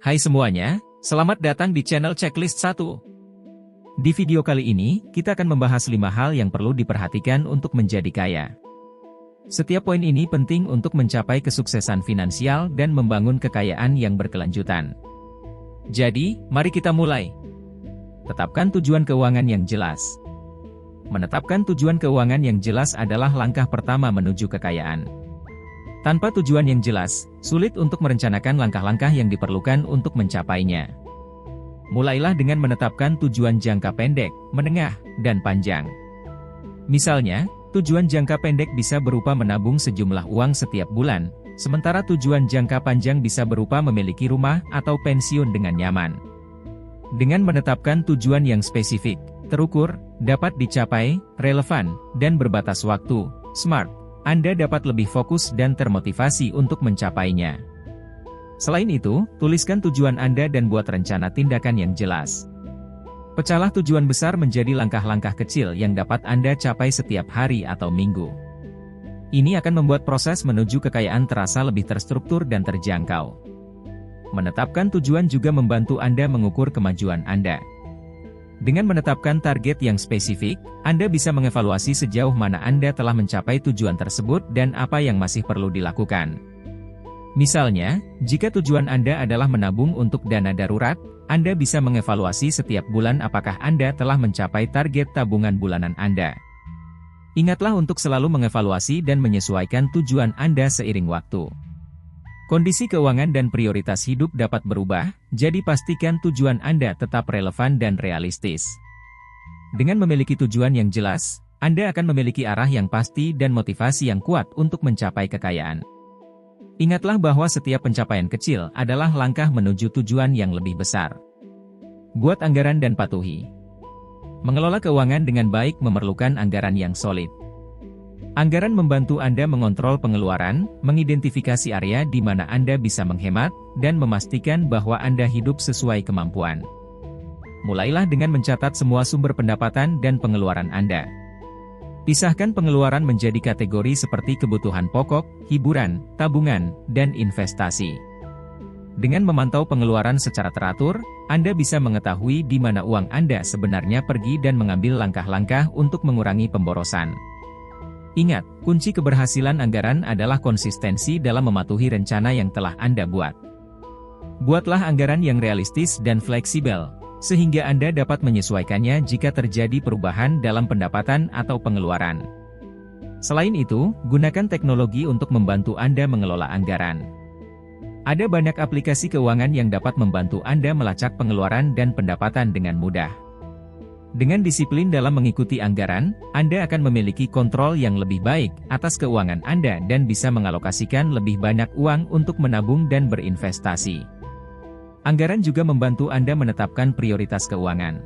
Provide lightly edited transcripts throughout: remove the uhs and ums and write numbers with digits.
Hai semuanya, selamat datang di channel Checklist 1. Di video kali ini, kita akan membahas 5 hal yang perlu diperhatikan untuk menjadi kaya. Setiap poin ini penting untuk mencapai kesuksesan finansial dan membangun kekayaan yang berkelanjutan. Jadi, mari kita mulai. Tetapkan tujuan keuangan yang jelas. Menetapkan tujuan keuangan yang jelas adalah langkah pertama menuju kekayaan. Tanpa tujuan yang jelas, sulit untuk merencanakan langkah-langkah yang diperlukan untuk mencapainya. Mulailah dengan menetapkan tujuan jangka pendek, menengah, dan panjang. Misalnya, tujuan jangka pendek bisa berupa menabung sejumlah uang setiap bulan, sementara tujuan jangka panjang bisa berupa memiliki rumah atau pensiun dengan nyaman. Dengan menetapkan tujuan yang spesifik, terukur, dapat dicapai, relevan, dan berbatas waktu, smart, Anda dapat lebih fokus dan termotivasi untuk mencapainya. Selain itu, tuliskan tujuan Anda dan buat rencana tindakan yang jelas. Pecahlah tujuan besar menjadi langkah-langkah kecil yang dapat Anda capai setiap hari atau minggu. Ini akan membuat proses menuju kekayaan terasa lebih terstruktur dan terjangkau. Menetapkan tujuan juga membantu Anda mengukur kemajuan Anda. Dengan menetapkan target yang spesifik, Anda bisa mengevaluasi sejauh mana Anda telah mencapai tujuan tersebut dan apa yang masih perlu dilakukan. Misalnya, jika tujuan Anda adalah menabung untuk dana darurat, Anda bisa mengevaluasi setiap bulan apakah Anda telah mencapai target tabungan bulanan Anda. Ingatlah untuk selalu mengevaluasi dan menyesuaikan tujuan Anda seiring waktu. Kondisi keuangan dan prioritas hidup dapat berubah, jadi pastikan tujuan Anda tetap relevan dan realistis. Dengan memiliki tujuan yang jelas, Anda akan memiliki arah yang pasti dan motivasi yang kuat untuk mencapai kekayaan. Ingatlah bahwa setiap pencapaian kecil adalah langkah menuju tujuan yang lebih besar. Buat anggaran dan patuhi. Mengelola keuangan dengan baik memerlukan anggaran yang solid. Anggaran membantu Anda mengontrol pengeluaran, mengidentifikasi area di mana Anda bisa menghemat, dan memastikan bahwa Anda hidup sesuai kemampuan. Mulailah dengan mencatat semua sumber pendapatan dan pengeluaran Anda. Pisahkan pengeluaran menjadi kategori seperti kebutuhan pokok, hiburan, tabungan, dan investasi. Dengan memantau pengeluaran secara teratur, Anda bisa mengetahui di mana uang Anda sebenarnya pergi dan mengambil langkah-langkah untuk mengurangi pemborosan. Ingat, kunci keberhasilan anggaran adalah konsistensi dalam mematuhi rencana yang telah Anda buat. Buatlah anggaran yang realistis dan fleksibel, sehingga Anda dapat menyesuaikannya jika terjadi perubahan dalam pendapatan atau pengeluaran. Selain itu, gunakan teknologi untuk membantu Anda mengelola anggaran. Ada banyak aplikasi keuangan yang dapat membantu Anda melacak pengeluaran dan pendapatan dengan mudah. Dengan disiplin dalam mengikuti anggaran, Anda akan memiliki kontrol yang lebih baik atas keuangan Anda dan bisa mengalokasikan lebih banyak uang untuk menabung dan berinvestasi. Anggaran juga membantu Anda menetapkan prioritas keuangan.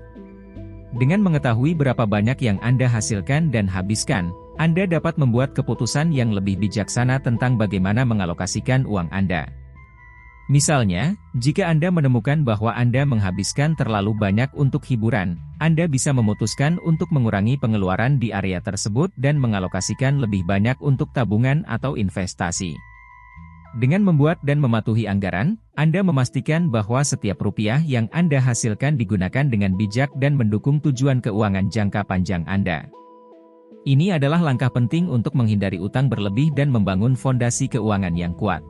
Dengan mengetahui berapa banyak yang Anda hasilkan dan habiskan, Anda dapat membuat keputusan yang lebih bijaksana tentang bagaimana mengalokasikan uang Anda. Misalnya, jika Anda menemukan bahwa Anda menghabiskan terlalu banyak untuk hiburan, Anda bisa memutuskan untuk mengurangi pengeluaran di area tersebut dan mengalokasikan lebih banyak untuk tabungan atau investasi. Dengan membuat dan mematuhi anggaran, Anda memastikan bahwa setiap rupiah yang Anda hasilkan digunakan dengan bijak dan mendukung tujuan keuangan jangka panjang Anda. Ini adalah langkah penting untuk menghindari utang berlebih dan membangun fondasi keuangan yang kuat.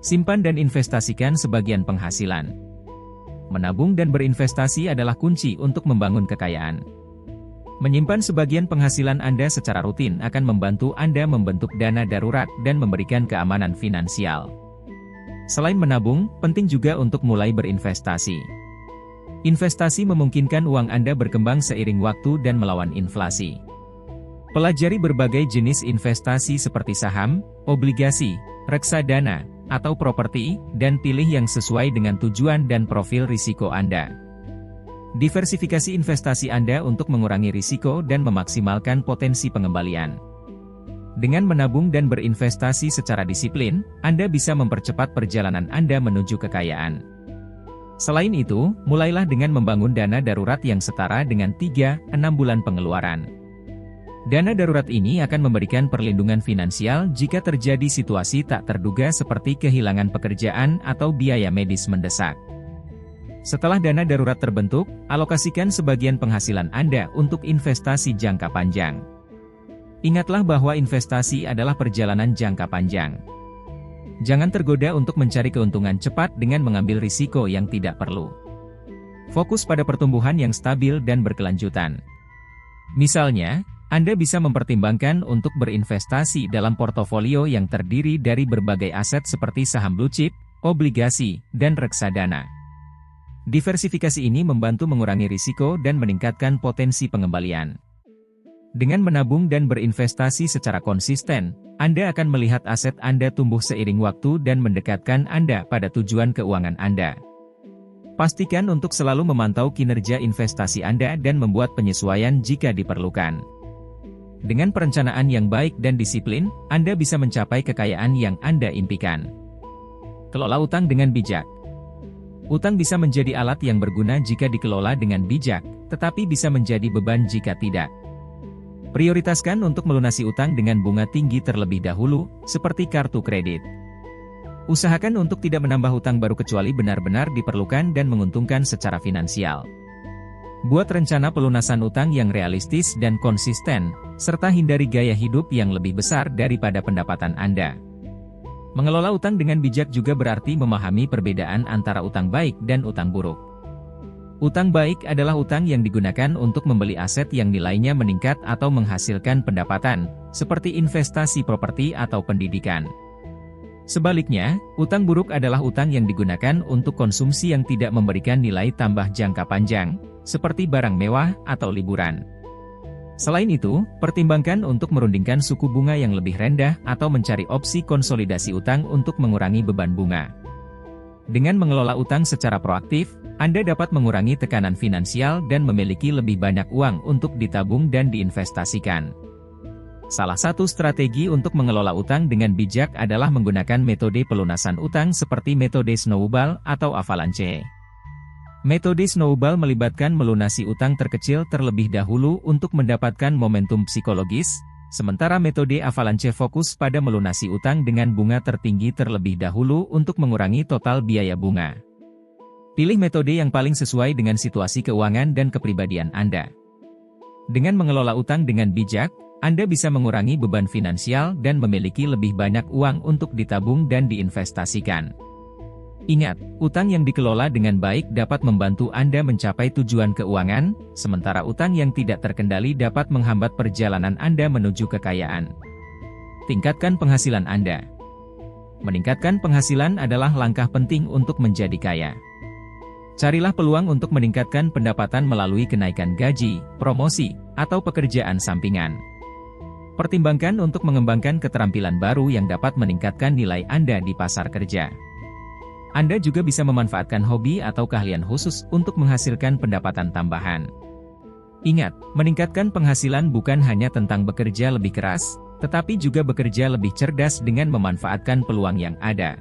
Simpan dan investasikan sebagian penghasilan. Menabung dan berinvestasi adalah kunci untuk membangun kekayaan. Menyimpan sebagian penghasilan Anda secara rutin akan membantu Anda membentuk dana darurat dan memberikan keamanan finansial. Selain menabung, penting juga untuk mulai berinvestasi. Investasi memungkinkan uang Anda berkembang seiring waktu dan melawan inflasi. Pelajari berbagai jenis investasi seperti saham, obligasi, reksadana, atau properti, dan pilih yang sesuai dengan tujuan dan profil risiko Anda. Diversifikasi investasi Anda untuk mengurangi risiko dan memaksimalkan potensi pengembalian. Dengan menabung dan berinvestasi secara disiplin, Anda bisa mempercepat perjalanan Anda menuju kekayaan. Selain itu, mulailah dengan membangun dana darurat yang setara dengan 3-6 bulan pengeluaran. Dana darurat ini akan memberikan perlindungan finansial jika terjadi situasi tak terduga seperti kehilangan pekerjaan atau biaya medis mendesak. Setelah dana darurat terbentuk, alokasikan sebagian penghasilan Anda untuk investasi jangka panjang. Ingatlah bahwa investasi adalah perjalanan jangka panjang. Jangan tergoda untuk mencari keuntungan cepat dengan mengambil risiko yang tidak perlu. Fokus pada pertumbuhan yang stabil dan berkelanjutan. Misalnya, Anda bisa mempertimbangkan untuk berinvestasi dalam portofolio yang terdiri dari berbagai aset seperti saham blue chip, obligasi, dan reksadana. Diversifikasi ini membantu mengurangi risiko dan meningkatkan potensi pengembalian. Dengan menabung dan berinvestasi secara konsisten, Anda akan melihat aset Anda tumbuh seiring waktu dan mendekatkan Anda pada tujuan keuangan Anda. Pastikan untuk selalu memantau kinerja investasi Anda dan membuat penyesuaian jika diperlukan. Dengan perencanaan yang baik dan disiplin, Anda bisa mencapai kekayaan yang Anda impikan. Kelola utang dengan bijak. Utang bisa menjadi alat yang berguna jika dikelola dengan bijak, tetapi bisa menjadi beban jika tidak. Prioritaskan untuk melunasi utang dengan bunga tinggi terlebih dahulu, seperti kartu kredit. Usahakan untuk tidak menambah hutang baru kecuali benar-benar diperlukan dan menguntungkan secara finansial. Buat rencana pelunasan utang yang realistis dan konsisten, serta hindari gaya hidup yang lebih besar daripada pendapatan Anda. Mengelola utang dengan bijak juga berarti memahami perbedaan antara utang baik dan utang buruk. Utang baik adalah utang yang digunakan untuk membeli aset yang nilainya meningkat atau menghasilkan pendapatan, seperti investasi properti atau pendidikan. Sebaliknya, utang buruk adalah utang yang digunakan untuk konsumsi yang tidak memberikan nilai tambah jangka panjang, seperti barang mewah atau liburan. Selain itu, pertimbangkan untuk merundingkan suku bunga yang lebih rendah atau mencari opsi konsolidasi utang untuk mengurangi beban bunga. Dengan mengelola utang secara proaktif, Anda dapat mengurangi tekanan finansial dan memiliki lebih banyak uang untuk ditabung dan diinvestasikan. Salah satu strategi untuk mengelola utang dengan bijak adalah menggunakan metode pelunasan utang seperti metode snowball atau avalanche. Metode snowball melibatkan melunasi utang terkecil terlebih dahulu untuk mendapatkan momentum psikologis, sementara metode avalanche fokus pada melunasi utang dengan bunga tertinggi terlebih dahulu untuk mengurangi total biaya bunga. Pilih metode yang paling sesuai dengan situasi keuangan dan kepribadian Anda. Dengan mengelola utang dengan bijak, Anda bisa mengurangi beban finansial dan memiliki lebih banyak uang untuk ditabung dan diinvestasikan. Ingat, utang yang dikelola dengan baik dapat membantu Anda mencapai tujuan keuangan, sementara utang yang tidak terkendali dapat menghambat perjalanan Anda menuju kekayaan. Tingkatkan penghasilan Anda. Meningkatkan penghasilan adalah langkah penting untuk menjadi kaya. Carilah peluang untuk meningkatkan pendapatan melalui kenaikan gaji, promosi, atau pekerjaan sampingan. Pertimbangkan untuk mengembangkan keterampilan baru yang dapat meningkatkan nilai Anda di pasar kerja. Anda juga bisa memanfaatkan hobi atau keahlian khusus untuk menghasilkan pendapatan tambahan. Ingat, meningkatkan penghasilan bukan hanya tentang bekerja lebih keras, tetapi juga bekerja lebih cerdas dengan memanfaatkan peluang yang ada.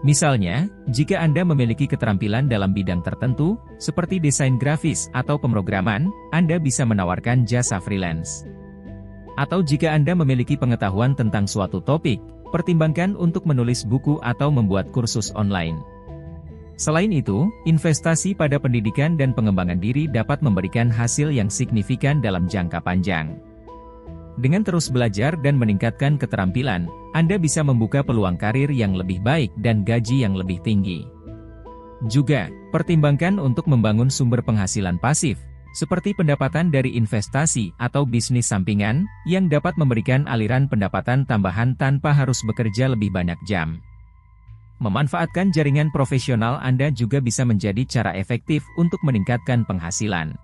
Misalnya, jika Anda memiliki keterampilan dalam bidang tertentu, seperti desain grafis atau pemrograman, Anda bisa menawarkan jasa freelance. Atau jika Anda memiliki pengetahuan tentang suatu topik, pertimbangkan untuk menulis buku atau membuat kursus online. Selain itu, investasi pada pendidikan dan pengembangan diri dapat memberikan hasil yang signifikan dalam jangka panjang. Dengan terus belajar dan meningkatkan keterampilan, Anda bisa membuka peluang karir yang lebih baik dan gaji yang lebih tinggi. Juga, pertimbangkan untuk membangun sumber penghasilan pasif, seperti pendapatan dari investasi atau bisnis sampingan, yang dapat memberikan aliran pendapatan tambahan tanpa harus bekerja lebih banyak jam. Memanfaatkan jaringan profesional Anda juga bisa menjadi cara efektif untuk meningkatkan penghasilan.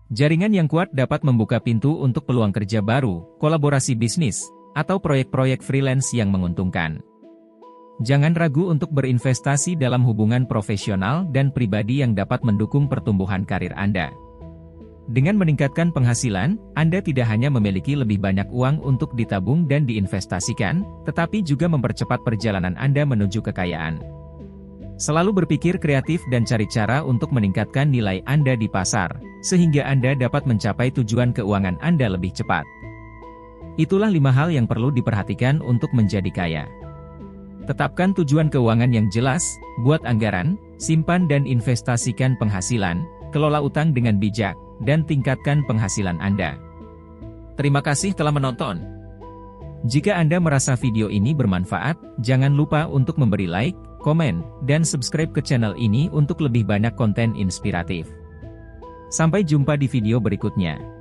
Jaringan yang kuat dapat membuka pintu untuk peluang kerja baru, kolaborasi bisnis, atau proyek-proyek freelance yang menguntungkan. Jangan ragu untuk berinvestasi dalam hubungan profesional dan pribadi yang dapat mendukung pertumbuhan karir Anda. Dengan meningkatkan penghasilan, Anda tidak hanya memiliki lebih banyak uang untuk ditabung dan diinvestasikan, tetapi juga mempercepat perjalanan Anda menuju kekayaan. Selalu berpikir kreatif dan cari cara untuk meningkatkan nilai Anda di pasar, sehingga Anda dapat mencapai tujuan keuangan Anda lebih cepat. Itulah 5 hal yang perlu diperhatikan untuk menjadi kaya. Tetapkan tujuan keuangan yang jelas, buat anggaran, simpan dan investasikan penghasilan, kelola utang dengan bijak, dan tingkatkan penghasilan Anda. Terima kasih telah menonton. Jika Anda merasa video ini bermanfaat, jangan lupa untuk memberi like, komen, dan subscribe ke channel ini untuk lebih banyak konten inspiratif. Sampai jumpa di video berikutnya.